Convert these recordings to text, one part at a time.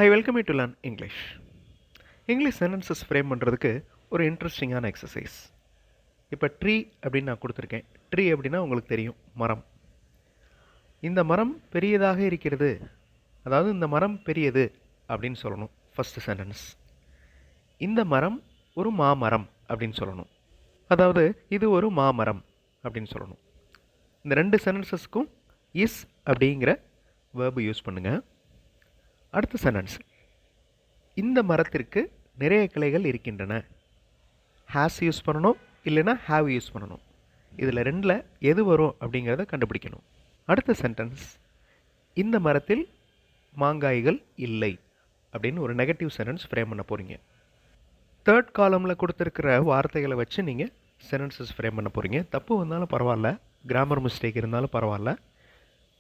I welcome you to learn English. English sentences frame பண்ணுறதுக்கு ஒரு இன்ட்ரெஸ்டிங்கான எக்ஸசைஸ். இப்போ ட்ரீ அப்படின்னு நான் கொடுத்துருக்கேன். ட்ரீ அப்படின்னா உங்களுக்கு தெரியும், மரம். இந்த மரம் பெரியதாக இருக்கிறது, அதாவது இந்த மரம் பெரியது அப்படின்னு சொல்லணும் ஃபஸ்ட்டு சென்டென்ஸ். இந்த மரம் ஒரு மாமரம் அப்படின்னு சொல்லணும், அதாவது இது ஒரு மாமரம் அப்படின்னு சொல்லணும். இந்த ரெண்டு சென்டென்சஸ்க்கும் இஸ் அப்படிங்கிற வேர்பு யூஸ் பண்ணுங்கள். அடுத்த சென்டென்ஸ், இந்த மரத்திற்கு நிறைய கிளைகள் இருக்கின்றன. ஹேஸ் யூஸ் பண்ணணும், இல்லைன்னா ஹாவ் யூஸ் பண்ணணும். இதில் ரெண்டில் எது வரும் அப்படிங்கிறத கண்டுபிடிக்கணும். அடுத்த சென்டென்ஸ், இந்த மரத்தில் மாங்காய்கள் இல்லை அப்படின்னு ஒரு நெகட்டிவ் சென்டென்ஸ் ஃப்ரேம் பண்ண போகிறீங்க. தேர்ட் காலமில் கொடுத்துருக்கிற வார்த்தைகளை வச்சு நீங்கள் சென்டென்சஸ் ஃப்ரேம் பண்ண போகிறீங்க. தப்பு வந்தாலும் பரவாயில்ல, கிராமர் மிஸ்டேக் இருந்தாலும் பரவாயில்ல,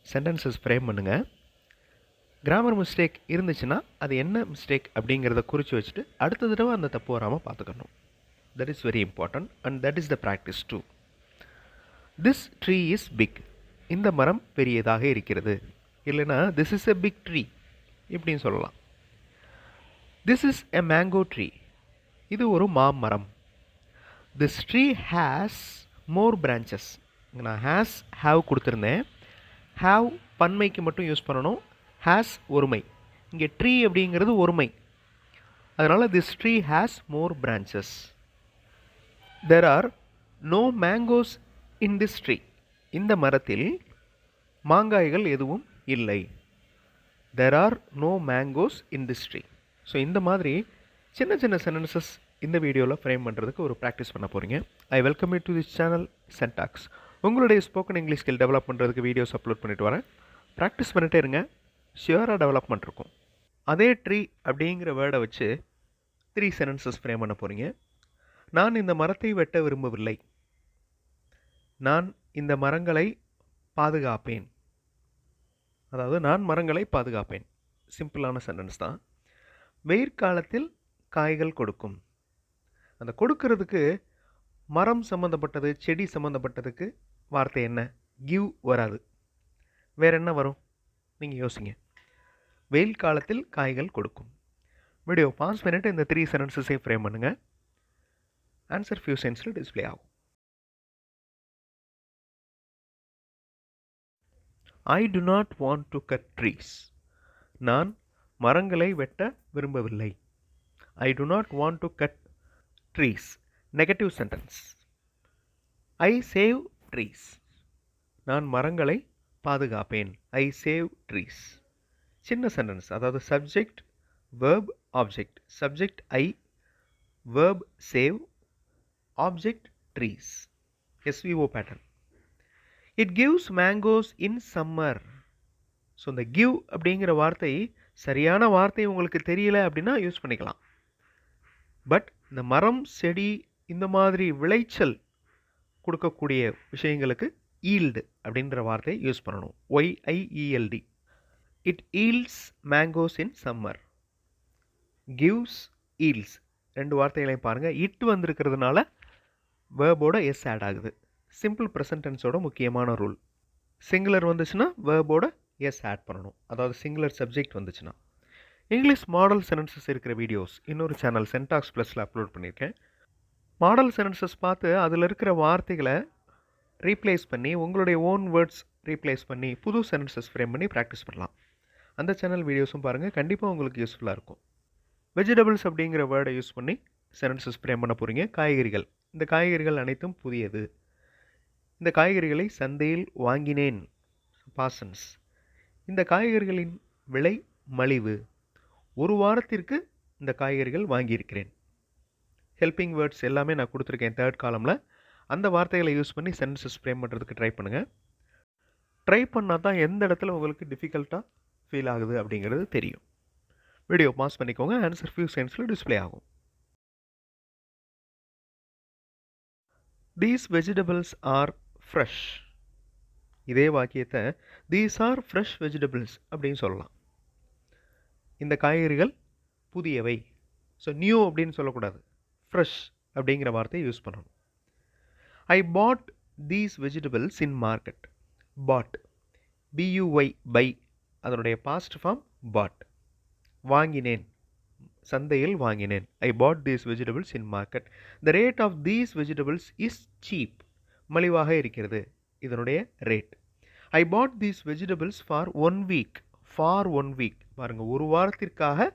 சென்டென்சஸ் ஃப்ரேம் பண்ணுங்கள். கிராமர் மிஸ்டேக் இருந்துச்சுன்னா அது என்ன மிஸ்டேக் அப்படிங்கிறத குறித்து வச்சுட்டு அடுத்த தடவை அந்த தப்பு வராமல் பார்த்துக்கணும். That is very important and that is the practice too. This tree is big, இந்த மரம் பெரியதாக இருக்கிறது. இல்லைன்னா this is a big tree இப்படின்னு சொல்லலாம். This is a mango tree, இது ஒரு மாமரம். This tree has more branches. நான் ஹேஸ் ஹாவ் கொடுத்துருந்தேன். ஹாவ் பன்மைக்கு மட்டும் யூஸ் பண்ணணும், ஹேஸ் ஒருமை. இங்கே ட்ரீ அப்படிங்கிறது ஒருமை, அதனால் this tree has more branches. There are no mangoes in this tree, இந்த மரத்தில் மாங்காய்கள் எதுவும் இல்லை. There are no mangoes in this tree. So இந்த மாதிரி சின்ன சின்ன சென்டென்சஸ் இந்த வீடியோவில் ஃப்ரேம் பண்ணுறதுக்கு ஒரு ப்ராக்டிஸ் பண்ண போகிறீங்க. I welcome you to this channel சென்டாக்ஸ். உங்களுடைய ஸ்போக்கன் இங்கிலீஷ் ஸ்கில் டெவலப் பண்ணுறதுக்கு வீடியோஸ் அப்லோட் பண்ணிட்டு வரேன். ப்ராக்டிஸ் பண்ணிகிட்டே இருங்க, ஷியராக டெவலப்மெண்ட் இருக்கும். அதே ட்ரீ அப்படிங்கிற வேர்டை வச்சு 3 சென்டென்சஸ் ஃப்ரேம் பண்ண போகிறீங்க. நான் இந்த மரத்தை வெட்ட விரும்பவில்லை. நான் இந்த மரங்களை பாதுகாப்பேன், அதாவது நான் மரங்களை பாதுகாப்பேன். சிம்பிளான சென்டென்ஸ் தான். வெயிற்காலத்தில் காய்கள் கொடுக்கும். அந்த கொடுக்கறதுக்கு மரம் சம்மந்தப்பட்டது, செடி சம்மந்தப்பட்டதுக்கு வார்த்தை என்ன? கிவ் வராது. வேறு என்ன வரும் நீங்கள் யோசிங்க. வெயில் காலத்தில் காய்கள் கொடுக்கும். வீடியோ பாஸ் பண்ணிவிட்டு இந்த 3 சென்டென்சஸை ஃப்ரேம் பண்ணுங்கள். ஆன்சர் ஃபியூ சென்ஸில் டிஸ்பிளே ஆகும். I do not want to cut trees, நான் மரங்களை வெட்ட விரும்பவில்லை. I do not want to cut trees, negative sentence. I save trees, நான் மரங்களை பாதுகாப்பேன். I save trees. சின்ன சென்டென்ஸ், அதாவது subject verb object. Subject I, verb save, object trees. SVO pattern. It gives mangoes in summer. So இந்த give அப்படிங்கிற வார்த்தை சரியான வார்த்தை உங்களுக்கு தெரியல அப்படின்னா யூஸ் பண்ணிக்கலாம். பட் இந்த மரம், செடி, இந்த மாதிரி விளைச்சல் கொடுக்கக்கூடிய விஷயங்களுக்கு ஈல்டு அப்படின்ற வார்த்தையை யூஸ் பண்ணணும். Y I E L D. It yields mangoes in summer. Gives, yields ரெண்டு வார்த்தைகளையும் பாருங்கள். இட் வந்திருக்கிறதுனால வேர்போட எஸ் ஆட் ஆகுது. சிம்பிள் ப்ரெசன்ட் டென்ஸோட முக்கியமான ரூல். சிங்குலர் வந்துச்சுன்னா வேர்போட எஸ் ஆட் பண்ணணும், அதாவது சிங்குலர் சப்ஜெக்ட் வந்துச்சுன்னா. இங்கிலீஷ் மாடல் சென்டென்சஸ் இருக்கிற வீடியோஸ் இன்னொரு சேனல் சென்டாக்ஸ் ப்ளஸில் அப்லோட் பண்ணியிருக்கேன். மாடல் சென்டென்சஸ் பார்த்து அதில் இருக்கிற வார்த்தைகளை ரீப்ளேஸ் பண்ணி உங்களுடைய ஓன் வேர்ட்ஸ் ரீப்ளேஸ் பண்ணி புது சென்டென்சஸ் ஃப்ரேம் பண்ணி ப்ராக்டிஸ் பண்ணலாம். அந்த சேனல் வீடியோஸும் பாருங்கள், கண்டிப்பாக உங்களுக்கு யூஸ்ஃபுல்லாக இருக்கும். வெஜிடபிள்ஸ் அப்படிங்கிற வேர்டை யூஸ் பண்ணி சென்டென்சஸ் ஃப்ரேம் பண்ண போகிறீங்க. காய்கறிகள், இந்த காய்கறிகள் அனைத்தும் புதியது. இந்த காய்கறிகளை சந்தையில் வாங்கினேன், பாசன்ஸ். இந்த காய்கறிகளின் விலை மலிவு. ஒரு வாரத்திற்கு இந்த காய்கறிகள் வாங்கியிருக்கிறேன். ஹெல்பிங் வேர்ட்ஸ் எல்லாமே நான் கொடுத்துருக்கேன் தேர்ட் காலமில். அந்த வார்த்தைகளை யூஸ் பண்ணி சென்டென்சஸ் ஃப்ரேம் பண்ணுறதுக்கு ட்ரை பண்ணுங்கள். ட்ரை பண்ணால் தான் எந்த இடத்துல உங்களுக்கு டிஃபிகல்ட்டாக ஃபீல் ஆகுது அப்படிங்கிறது தெரியும். வீடியோ பாஸ் பண்ணிக்கோங்க, ஆன்சர் ஃபியூ செகண்ட்ஸில் டிஸ்பிளே ஆகும். These vegetables are fresh. இதே வாக்கியத்தை தீஸ் ஆர் ஃப்ரெஷ் வெஜிடபிள்ஸ் அப்படின்னு சொல்லலாம். இந்த காய்கறிகள் புதியவை. ஸோ நியூ அப்படின்னு சொல்லக்கூடாது, ஃப்ரெஷ் அப்படிங்கிற வார்த்தையை யூஸ் பண்ணணும். I bought these vegetables in market. Bought, B U Y, buy, அதனுடைய பாஸ்ட் ஃபார்ம் பாட். வாங்கினேன், சந்தையில் வாங்கினேன். I bought these vegetables in market. The rate of these vegetables is cheap. மலிவாக இருக்கிறது, இதனுடைய rate. I bought these vegetables for 1 week. For 1 week, பாருங்கள், ஒரு வாரத்திற்காக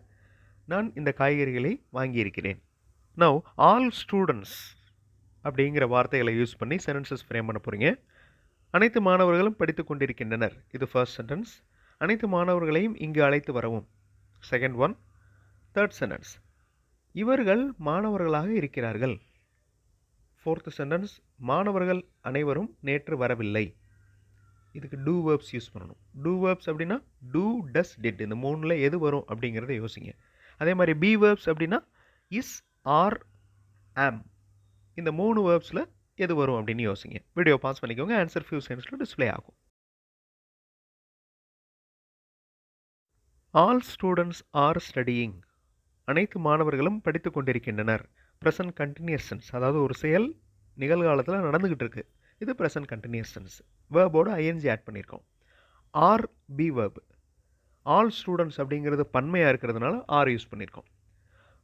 நான் இந்த காய்கறிகளை வாங்கியிருக்கிறேன். நவ் ஆல் ஸ்டூடெண்ட்ஸ் அப்படிங்கிற வார்த்தைகளை யூஸ் பண்ணி சென்டென்சஸ் ஃப்ரேம் பண்ண போகிறீங்க. அனைத்து மாணவர்களும் படித்து கொண்டிருக்கின்றனர், இது ஃபர்ஸ்ட் சென்டென்ஸ். அனைத்து மாணவர்களையும் இங்கு அழைத்து வரவும், செகண்ட் ஒன். தேர்ட் சென்டென்ஸ், இவர்கள் மாணவர்களாக இருக்கிறார்கள். ஃபோர்த் சென்டென்ஸ், மாணவர்கள் அனைவரும் நேற்று வரவில்லை. இதுக்கு டூ வேர்ப்ஸ் யூஸ் பண்ணணும். டூ வேர்ப்ஸ் அப்படின்னா டூ, டஸ், டிட், இந்த மூணில் எது வரும் அப்படிங்கிறத யோசிங்க. அதே மாதிரி பி வேர்ப்ஸ் அப்படின்னா இஸ், ஆர், ஆம், இந்த 3 வேர்ப்ஸில் எது வரும் அப்படின்னு யோசிங்க. வீடியோ பாஸ் பண்ணிக்கோங்க, ஆன்சர் ஃபியூ செகண்ட்ஸில் டிஸ்பிளே ஆகும். All students R studying. அனைத்து மாணவர்களும் படித்து கொண்டிருக்கின்றனர். ப்ரெசன்ட் கண்டினியூஸ் டென்ஸ், அதாவது ஒரு செயல் நிகழ்காலத்தில் நடந்துக்கிட்டு இருக்கு, இது ப்ரெசன்ட் கண்டினியூஸ் டென்ஸ். வேர்போடு ஐஎன்ஜி ஆட் பண்ணியிருக்கோம். Are be verb. All students அப்படிங்கிறது பன்மையாக இருக்கிறதுனால ஆர் யூஸ் பண்ணியிருக்கோம்.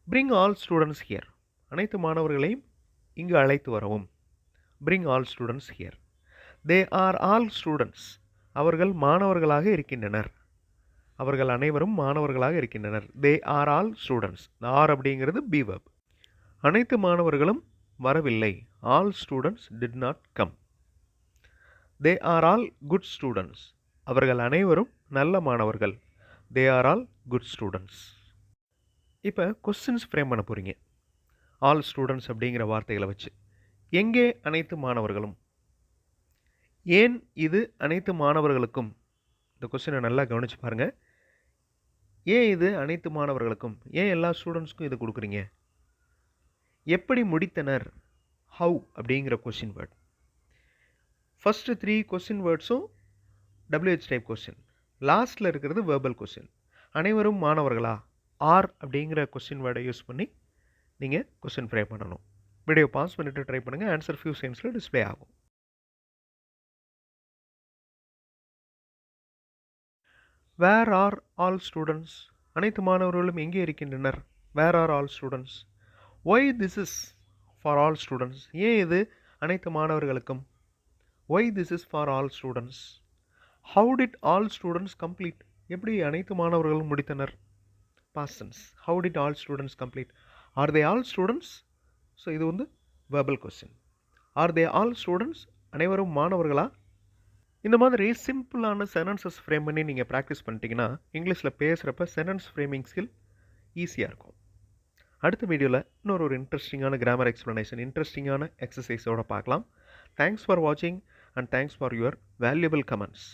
Bring all students here. அனைத்து மாணவர்களையும் இங்கு அழைத்து வரவும். Bring all students here. They are all students. அவர்கள் மாணவர்களாக இருக்கின்றனர். அவர்கள் அனைவரும் மாணவர்களாக இருக்கின்றனர். They are all students. Are அப்படிங்கிறது பி வேர்ப். அனைத்து மாணவர்களும் வரவில்லை. All students did not come. They are all good students. அவர்கள் அனைவரும் நல்ல மாணவர்கள். தே ஆர் ஆல் குட் ஸ்டூடெண்ட்ஸ். இப்போ கொஸ்டின்ஸ் ஃப்ரேம் பண்ண போகிறீங்க ஆல் ஸ்டூடெண்ட்ஸ் அப்படிங்கிற வார்த்தைகளை வச்சு. எங்கே அனைத்து மாணவர்களும்? ஏன் இது அனைத்து மாணவர்களுக்கும்? இந்த கொஸ்டினை நல்லா கவனித்து பாருங்கள். ஏன் இது அனைத்து மாணவர்களுக்கும்? ஏன் எல்லா ஸ்டூடெண்ட்ஸ்க்கும் இது கொடுக்குறீங்க? எப்படி முடித்தனர்? ஹவு அப்படிங்கிற கொஸ்டின் வேர்ட். ஃபஸ்ட்டு 3 கொஸ்டின் வேர்ட்ஸும் WH டைப் கொஸ்டின். லாஸ்ட்டில் இருக்கிறது வேர்பல் கொஸ்டின். அனைவரும் மாணவர்களா? ஆர் அப்படிங்கிற கொஸ்டின் வேர்டை யூஸ் பண்ணி நீங்கள் கொஸ்டின் ஃப்ரேம் பண்ணணும். வீடியோ பாஸ் பண்ணிவிட்டு ட்ரை பண்ணுங்கள், ஆன்சர் ஃபியூ செகண்ட்ஸில் டிஸ்பிளே ஆகும். Where are all students. அனைத்து மாணவர்களும் எங்கே இருக்கின்றனர்? Where are all students. Why this is for all students. ஏன் இது அனைத்து மாணவர்களுக்கும்? Why this is for all students. How did all students complete. எப்படி அனைத்து மாணவர்களும் முடித்தனர்? Past tense. How did all students complete. Are they all students. So இது வந்து verbal question. Are they all students. அனைவரும் மாணவர்களா? இந்த மாதிரி சிம்பிளான சென்டென்சஸ் ஃப்ரேம் பண்ணி நீங்கள் ப்ராக்டிஸ் பண்ணிட்டீங்கன்னா இங்கிலீஷில் பேசுகிறப்ப சென்டென்ஸ் ஃப்ரேமிங் ஸ்கில் ஈஸியாக இருக்கும். அடுத்த வீடியோவில் இன்னொரு இன்ட்ரெஸ்டிங்கான கிராமர் எக்ஸ்ப்ளனேஷன், இன்ட்ரெஸ்டிங்கான எக்ஸசைஸோடு பார்க்கலாம். தேங்க்ஸ் ஃபார் வாட்சிங் and thanks for your valuable comments.